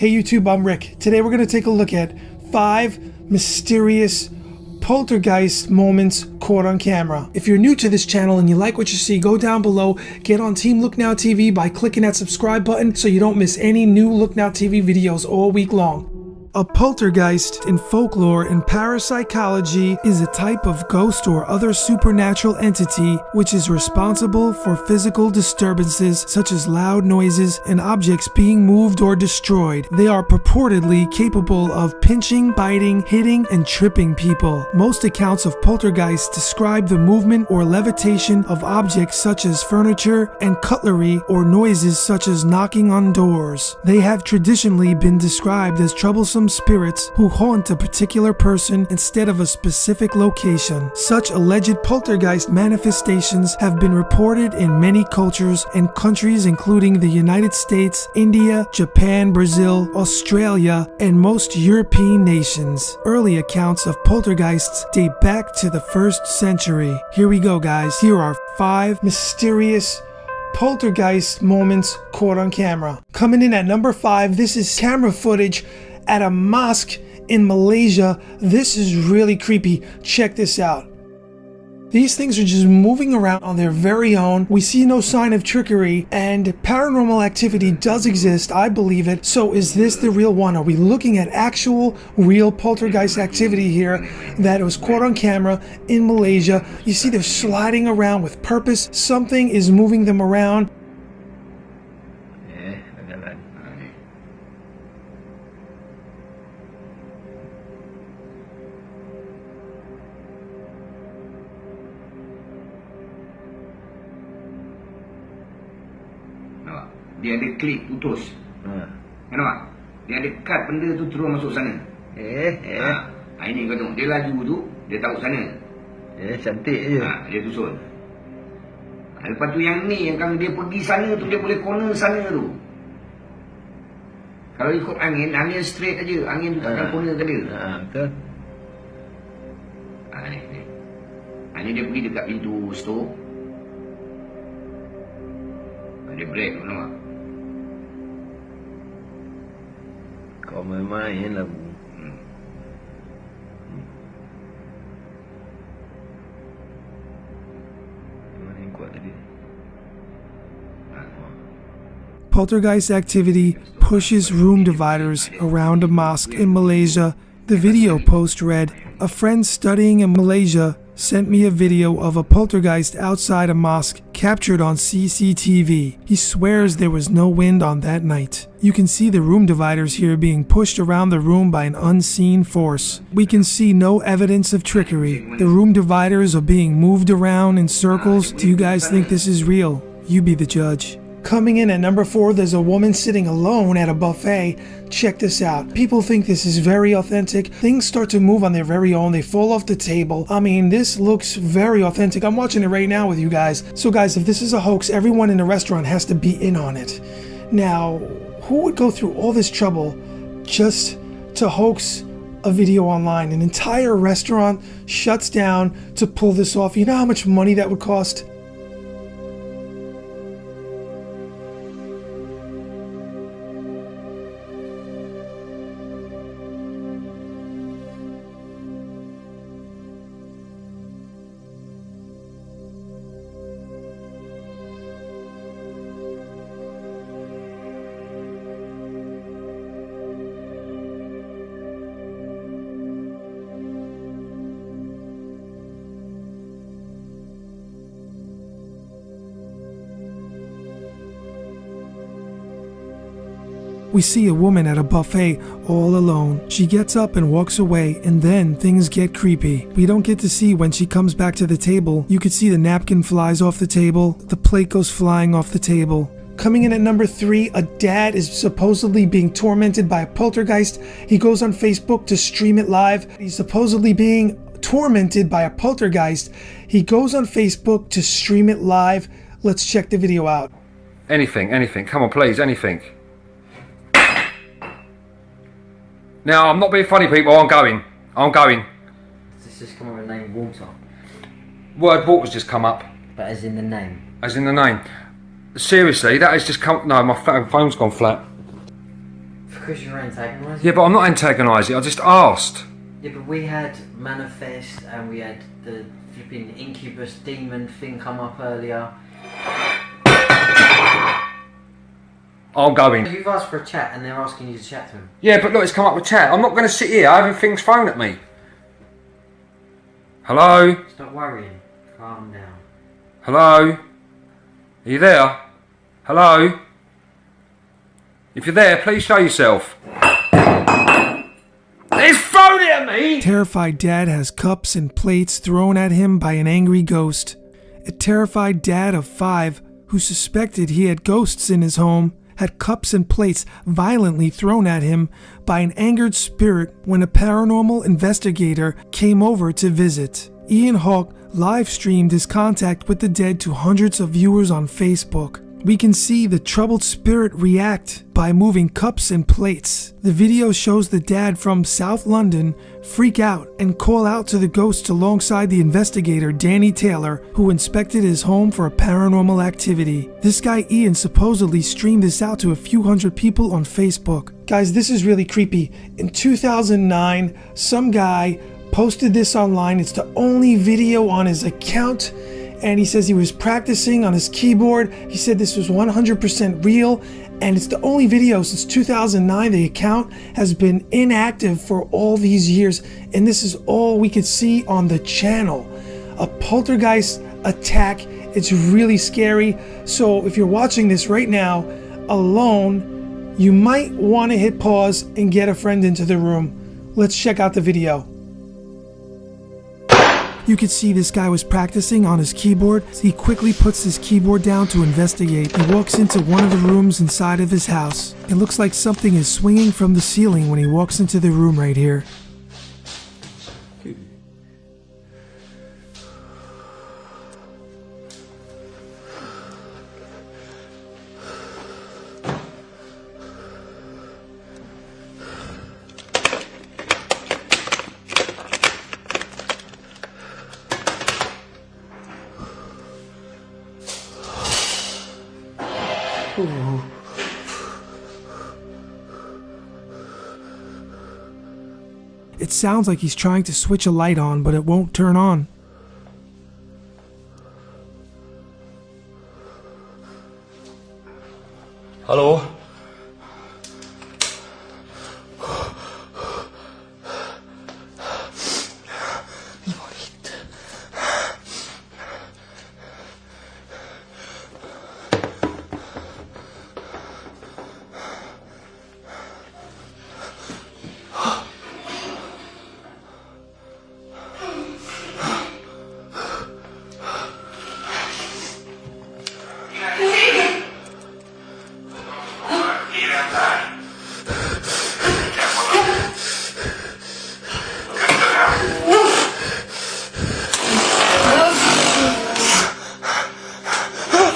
Hey YouTube, I'm Rick. Today we're going to take a look at 5 mysterious poltergeist moments caught on camera. If you're new to this channel and you like what you see, go down below, get on Team Look Now TV by clicking that subscribe button so you don't miss any new Look Now TV videos all week long. A poltergeist in folklore and parapsychology is a type of ghost or other supernatural entity which is responsible for physical disturbances such as loud noises and objects being moved or destroyed. They are purportedly capable of pinching, biting, hitting, and tripping people. Most accounts of poltergeists describe the movement or levitation of objects such as furniture and cutlery or noises such as knocking on doors. They have traditionally been described as troublesome spirits who haunt a particular person instead of a specific location. Such alleged poltergeist manifestations have been reported in many cultures and countries including the United States, India, Japan, Brazil, Australia, and most European nations. Early accounts of poltergeists date back to the 1st century. Here we go, guys. Here are 5 mysterious poltergeist moments caught on camera. Coming in at number 5, this is camera footage at a mosque in Malaysia. This is really creepy. Check this out. These things are just moving around on their very own. We see no sign of trickery, and paranormal activity does exist. I believe it. So is this the real one? Are we looking at actual real poltergeist activity here that was caught on camera in Malaysia? You see they're sliding around with purpose. Something is moving them around. Dia ada klik putus. Kenapa? Dia ada cut benda tu terus masuk sana. Ini kau tengok, dia laju tu, dia tahu sana. Cantik je. Dia susun. Lepas tu yang ni, yang kalau dia pergi sana tu, dia boleh corner sana tu. Kalau ikut angin, angin straight aja. Angin tu takkan corner ke dia. Betul. Ini dia pergi dekat pintu store. Dia break tu, nampak? Kau main-main lah. Main kuat tadi. Poltergeist activity pushes room dividers around a mosque in Malaysia. The video post read, "A friend studying in Malaysia sent me a video of a poltergeist outside a mosque captured on CCTV. He swears there was no wind on that night. You can see the room dividers here being pushed around the room by an unseen force. We can see no evidence of trickery. The room dividers are being moved around in circles. Do you guys think this is real? You be the judge." Coming in at number 4, there's a woman sitting alone at a buffet. Check this out. People think this is very authentic. Things start to move on their very own. They fall off the table. I mean, this looks very authentic. I'm watching it right now with you guys. So guys, if this is a hoax, everyone in the restaurant has to be in on it. Now, who would go through all this trouble just to hoax a video online? An entire restaurant shuts down to pull this off. You know how much money that would cost? We see a woman at a buffet all alone. She gets up and walks away, and then things get creepy. We don't get to see when she comes back to the table. You could see the napkin flies off the table, the plate goes flying off the table. Coming in at number 3, a dad is supposedly being tormented by a poltergeist. He goes on Facebook to stream it live. He's supposedly being tormented by a poltergeist. He goes on Facebook to stream it live. Let's check the video out. Anything, come on please, anything. Now, I'm not being funny, people. I'm going. Does this just come up with the name water? Word water's just come up. But as in the name? As in the name. Seriously, that has just come... No, my phone's gone flat. because you're antagonising. Yeah, but I'm not antagonising. I just asked. Yeah, but we had Manifest and we had the flipping Incubus demon thing come up earlier. I'm going. You've asked for a chat and they're asking you to chat to him. Yeah, but look, it's come up with chat. I'm not going to sit here having things thrown at me. Hello? Stop worrying. Calm down. Hello? Are you there? Hello? If you're there, please show yourself. He's thrown it at me! Terrified dad has cups and plates thrown at him by an angry ghost. A terrified dad of 5 who suspected he had ghosts in his home had cups and plates violently thrown at him by an angered spirit when a paranormal investigator came over to visit. Ian Hawke live streamed his contact with the dead to hundreds of viewers on Facebook. We can see the troubled spirit react by moving cups and plates. The video shows the dad from South London freak out and call out to the ghosts alongside the investigator Danny Taylor, who inspected his home for a paranormal activity. This guy Ian supposedly streamed this out to a few hundred people on Facebook. Guys, this is really creepy. In 2009, some guy posted this online. It's the only video on his account. And he says he was practicing on his keyboard. He said this was 100% real, and it's the only video since 2009. The account has been inactive for all these years, and this is all we could see on the channel. A poltergeist attack. It's really scary. So if you're watching this right now alone, you might want to hit pause and get a friend into the room. Let's check out the video. You could see this guy was practicing on his keyboard. He quickly puts his keyboard down to investigate. He walks into one of the rooms inside of his house. It looks like something is swinging from the ceiling when he walks into the room right here. It sounds like he's trying to switch a light on, but it won't turn on. Hello?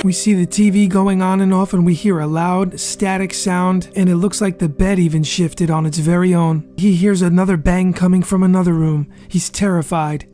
We see the TV going on and off, and we hear a loud static sound, and it looks like the bed even shifted on its very own. He hears another bang coming from another room. He's terrified.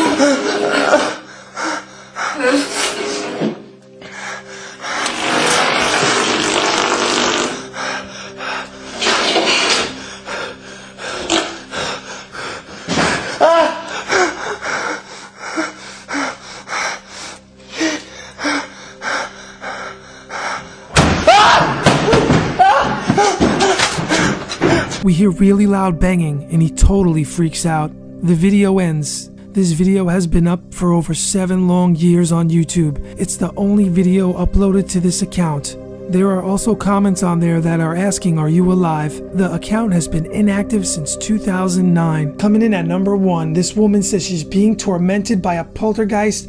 We hear really loud banging, and he totally freaks out. The video ends. This video has been up for over 7 long years on YouTube. It's the only video uploaded to this account. There are also comments on there that are asking, are you alive? The account has been inactive since 2009. Coming in at number 1, this woman says she's being tormented by a poltergeist.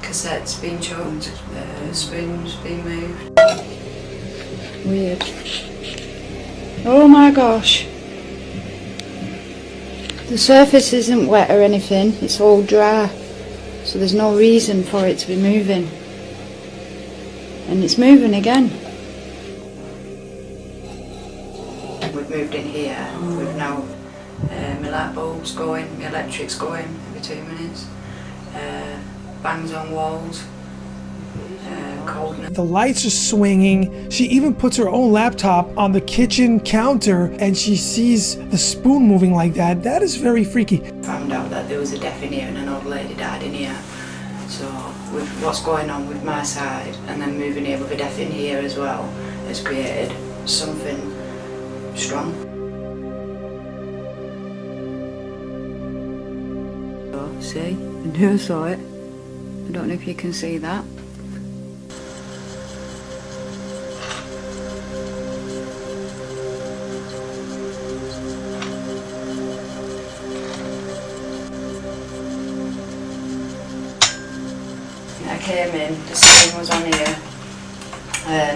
Cassette's been chucked, spoons been moved. Weird. Oh my gosh. The surface isn't wet or anything, it's all dry. So there's no reason for it to be moving. And it's moving again. We've moved in here, we've now, my light bulb's going, my electric's going every 2 minutes. Bangs on walls. and coldness. The lights are swinging. She even puts her own laptop on the kitchen counter and she sees the spoon moving like that. That is very freaky. Found out that there was a death in here and an old lady died in here. So with what's going on with my side and then moving here with a death in here as well has created something strong. See? I never saw it. I don't know if you can see that. I came in, the screen was on here.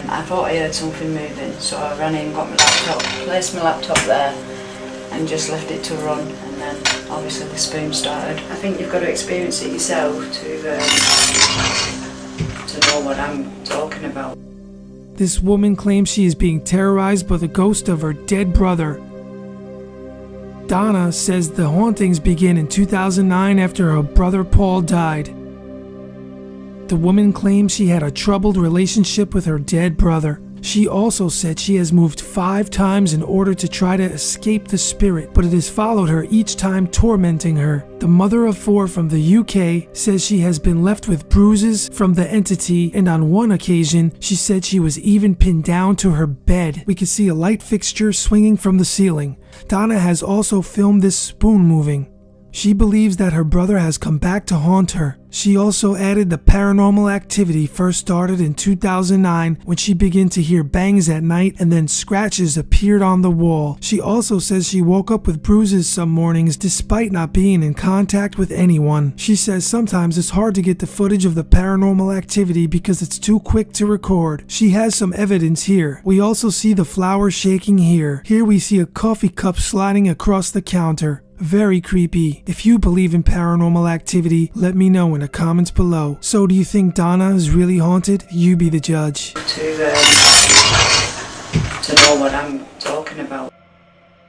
I thought I heard something moving, so I ran in, got my laptop, placed my laptop there and just left it to run, and then obviously the spoon started. I think you've got to experience it yourself to know what I'm talking about. This woman claims she is being terrorized by the ghost of her dead brother. Donna says the hauntings begin in 2009 after her brother Paul died. The woman claims she had a troubled relationship with her dead brother. She also said she has moved 5 times in order to try to escape the spirit, but it has followed her each time, tormenting her. The mother of 4 from the UK says she has been left with bruises from the entity, and on one occasion, she said she was even pinned down to her bed. We could see a light fixture swinging from the ceiling. Donna has also filmed this spoon moving. She believes that her brother has come back to haunt her. She also added the paranormal activity first started in 2009 when she began to hear bangs at night and then scratches appeared on the wall. She also says she woke up with bruises some mornings despite not being in contact with anyone. She says sometimes it's hard to get the footage of the paranormal activity because it's too quick to record. She has some evidence here. We also see the flowers shaking here. Here we see a coffee cup sliding across the counter. Very creepy. If you believe in paranormal activity, let me know in the comments below. So do you think Donna is really haunted? You be the judge. To know what I'm talking about.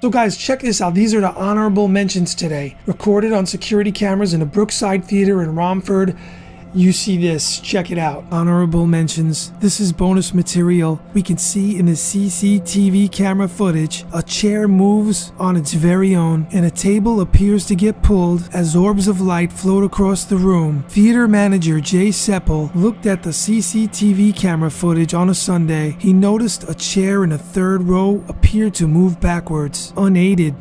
So guys, check this out. These are the honorable mentions today. Recorded on security cameras in the Brookside Theater in Romford. You see this, check it out. Honorable mentions. This is bonus material. We can see in the CCTV camera footage, a chair moves on its very own, and a table appears to get pulled as orbs of light float across the room. Theater manager Jay Seppel looked at the CCTV camera footage on a Sunday. He noticed a chair in the 3rd row appear to move backwards, unaided.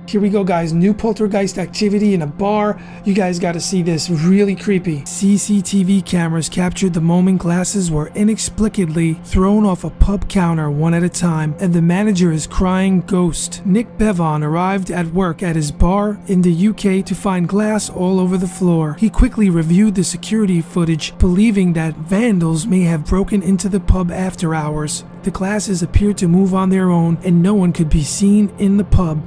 Here we go, guys. New poltergeist activity in a bar. You guys got to see this. Really creepy. CCTV cameras captured the moment glasses were inexplicably thrown off a pub counter one at a time, and the manager is crying ghost. Nick Bevan arrived at work at his bar in the UK to find glass all over the floor. He quickly reviewed the security footage, believing that vandals may have broken into the pub after hours. The glasses appeared to move on their own, and no one could be seen in the pub.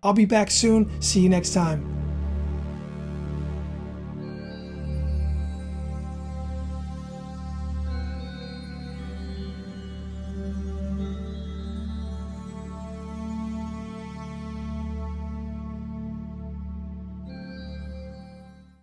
I'll be back soon. See you next time.